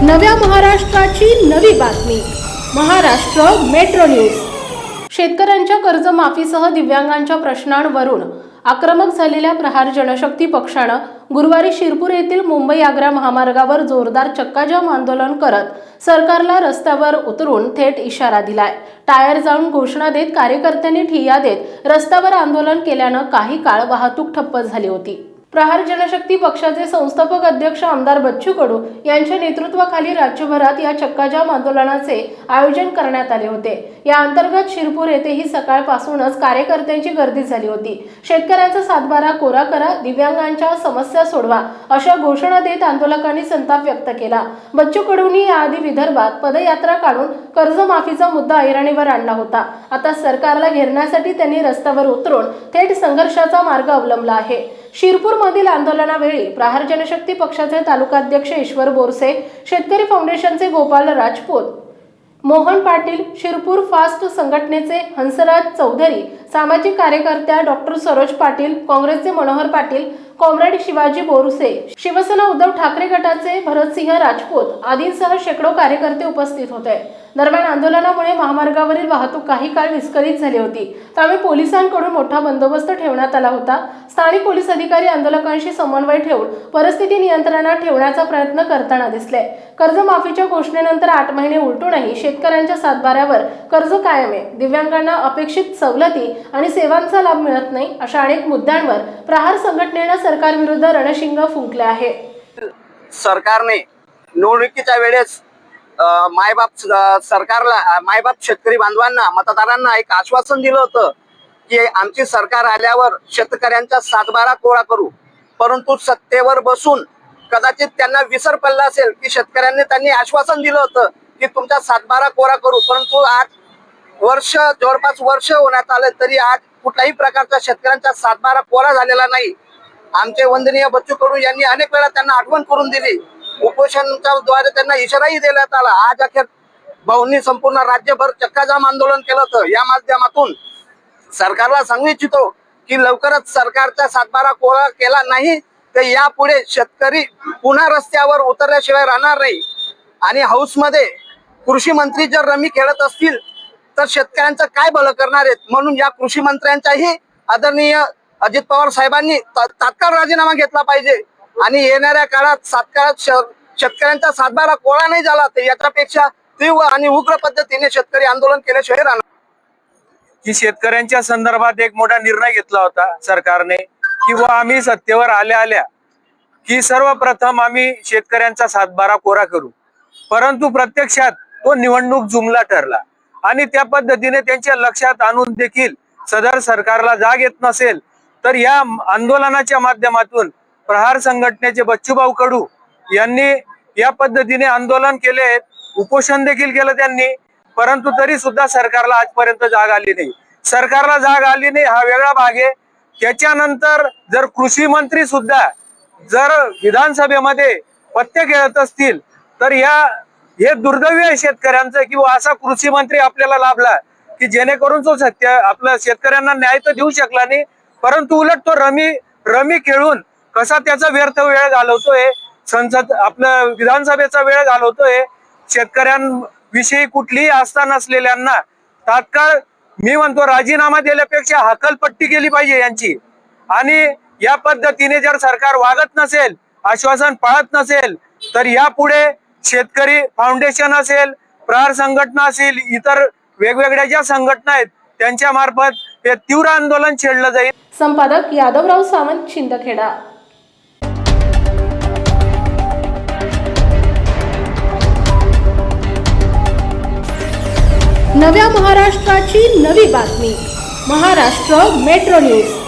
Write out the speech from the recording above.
नव्या महाराष्ट्राची नवी बातमी महाराष्ट्र मेट्रो न्यूज। शेतकऱ्यांच्या कर्जमाफीसह दिव्यांगांच्या प्रश्नांवरून आक्रमक झालेल्या प्रहार जनशक्ती पक्षाने गुरुवारी शिरपूर येथील मुंबई-आग्रा महामार्गावर जोरदार चक्काजाम आंदोलन करत सरकारला रस्त्यावर उतरून थेट इशारा दिलाय। टायर जाळून घोषणा देत कार्यकर्त्यांनी ठिय्या देत रस्त्यावर आंदोलन केल्याने काही काळ वाहतूक ठप्प झाली होती। प्रहार जनशक्ती पक्षाचे संस्थापक अध्यक्ष आमदार बच्चू कडू यांच्या नेतृत्वाखाली राज्यभरात या चक्काजाम आंदोलनाचे आयोजन करण्यात आले होते। या अंतर्गत शिरपूर येथेही सकाळपासूनच कार्यकर्त्यांची गर्दी झाली होती। शेतकऱ्यांचा सातबारा कोरा करा, दिव्यांगांच्या समस्या सोडवा अशा घोषणा देत आंदोलकांनी संताप व्यक्त केला। बच्चू कडूंनी याआधी विदर्भात पदयात्रा काढून कर्जमाफीचा मुद्दा ऐरणीवर आणला होता। आता सरकारला घेरण्यासाठी त्यांनी रस्त्यावर उतरून थेट संघर्षाचा मार्ग अवलंबला आहे। शिरपूर मधील आंदोलनावेळी प्रहार जनशक्ती पक्षाचे तालुकाध्यक्ष ईश्वर बोरसे, शेतकरी फाउंडेशनचे गोपाल राजपूत, मोहन पाटील, शिरपूर फास्ट संघटनेचे हंसराज चौधरी, सामाजिक कार्यकर्त्या डॉक्टर सरोज पाटील, काँग्रेसचे मनोहर पाटील, कॉम्रेड शिवाजी बोरसे, शिवसेना उद्धव ठाकरे गटाचे भरतसिंह राजपूत आदींसह शेकडो कार्यकर्ते उपस्थित होते। दरम्यान आंदोलनामुळे महामार्गावरील वाहतूक काही काळ विस्कळीत झाली होती, त्यामुळे पोलिसांकडून मोठा बंदोबस्त ठेवण्यात आला होता। स्थानिक पोलीस अधिकारी आंदोलकांशी समन्वय ठेवून परिस्थिती नियंत्रणात ठेवण्याचा प्रयत्न करताना दिसले। कर्जमाफीच्या घोषणेनंतर 8 महिने उलटूनही शेतकऱ्यांच्या सातबाऱ्यावर कर्ज कायम आहे, दिव्यांगांना अपेक्षित सवलती आणि सेवांचा लाभ मिळत नाही अशा अनेक मुद्द्यांवर प्रहार संघटनेने सरकारविरुद्ध रणशिंग फुंकले आहे। सरकारने निवडणुकीच्या वेळेस मायबाप शेतकरी बांधवांना, मतदारांना एक आश्वासन दिलं होतं की आमची सरकार आल्यावर शेतकऱ्यांचा सातबारा कोरा करू। परंतु सत्तेवर बसून कदाचित त्यांना विसर पडला असेल की शेतकऱ्यांनी त्यांनी आश्वासन दिलं होतं की तुमचा सातबारा कोरा करू, परंतु आज जवळपास वर्ष होण्यात आले तरी आज कुठल्याही प्रकारचा शेतकऱ्यांचा सातबारा कोरा झालेला नाही। आमचे वंदनीय बच्चू कडू यांनी अनेक वेळा त्यांना आठवण करून दिली, उपोषणाच्या द्वारे त्यांना इशाराही देण्यात आला। आज अखेर भाऊंनी संपूर्ण राज्यभर चक्काजाम आंदोलन केलं होतं। या माध्यमातून सरकारला सांगू इच्छितो की लवकरच सरकारचा सातबारा कोरा केला नाही तर यापुढे शेतकरी पुन्हा रस्त्यावर उतरल्याशिवाय राहणार नाही। आणि हाऊसमध्ये कृषी मंत्री जर रमी खेळत असतील तर शेतकऱ्यांचं काय भलं करणार आहेत, म्हणून या कृषी मंत्र्यांचाही आदरणीय अजित पवार साहेबांनी तात्काळ राजीनामा घेतला पाहिजे आणि येणाऱ्या काळात शेतकऱ्यांचा सातबारा कोरा नाही झाला तर याच्यापेक्षा तीव्र आणि उग्र पद्धतीने शेतकरी आंदोलन केल्याशिवाय राहणार। की शेतकऱ्यांच्या संदर्भात एक मोठा निर्णय घेतला होता सरकारने की आम्ही सत्तेवर आल्या की सर्वप्रथम आम्ही शेतकऱ्यांचा सातबारा कोरा करू, परंतु प्रत्यक्षात तो निवडणूक जुमला ठरला आणि त्या पद्धतीने त्यांच्या लक्षात आणून देखील सदर सरकारला जाग येत नसेल तर या आंदोलनाच्या माध्यमातून प्रहार संघटनेचे बच्चूभाऊ कडू यांनी या पद्धतीने आंदोलन केले, उपोषण देखील केलं त्यांनी, परंतु तरी सुद्धा सरकारला आजपर्यंत जाग आली नाही। सरकारला जाग आली नाही हा वेगळा भाग आहे। त्याच्यानंतर जर कृषी मंत्री सुद्धा जर विधानसभेमध्ये पत्ते खेळत असतील तर हे दुर्दैवी आहे शेतकऱ्यांचं की असा कृषी मंत्री आपल्याला लाभला की जेणेकरून तो आपल्या शेतकऱ्यांना न्याय तर देऊ शकला नाही, परंतु उलट तो रमी खेळून कसा त्याचा व्यर्थ वेळ घालवतोय, आपलं विधानसभेचा वेळ घालवतोय। शेतकऱ्यांविषयी कुठलीही आस्था नसलेल्यांना तात्काळ मी म्हणतो राजीनामा दिल्यापेक्षा हकलपट्टी केली पाहिजे यांची। आणि या पद्धतीने जर सरकार वागत नसेल, आश्वासन पाळत नसेल तर यापुढे शेतकरी फाउंडेशन असेल, प्रहार संघटना असेल, इतर वेगवेगळ्या ज्या संघटना आहेत त्यांच्या मार्फत हे तीव्र आंदोलन छेडलं जाईल। संपादक यादवराव सावंत, शिंदखेडा। नव्या महाराष्ट्राची नवी बातमी महाराष्ट्र मेट्रो न्यूज।